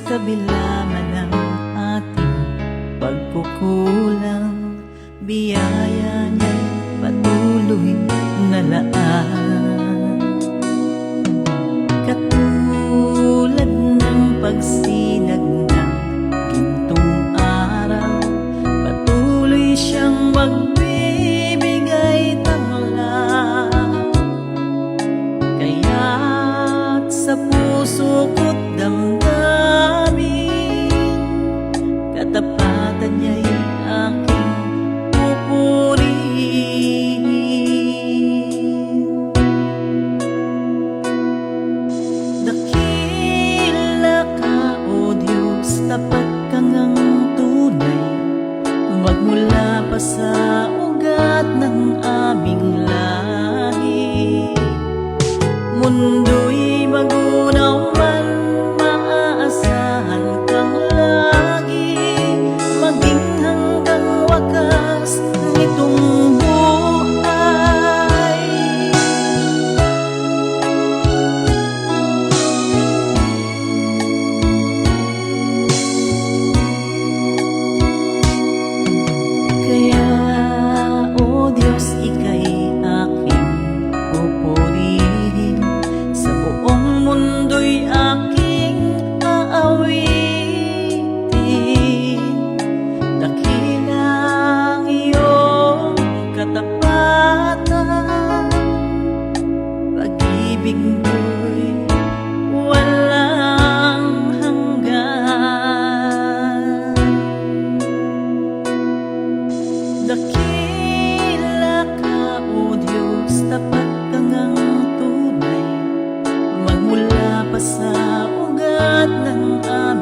kabila man ng ating pagkukulang, biyaya niya'y patuloy na laan. Katulad ng pagsinag ng gintong araw, patuloy siyang magbibigay tanglaw. Kaya't sa puso ko't damdamin, katapatan niya'y aking pupurihin. Dakila ka, O Diyos, tapat ka ngang tunay, magmula pa sa ugat ng aming lahi. Mundo'y magunaw man, maaasahan kang lagi, maging hanggang wakas nitong buhay. Kaya, O Diyos, ika'y aking pupurihin, sa buong mundo'y aking aawitin. Dakila ang iyong katapatan, pag-ibig mo'y walang hanggan. Dakila ka, O Diyos, tapat ka ngang tunay, magmula pa sa ugat ng aming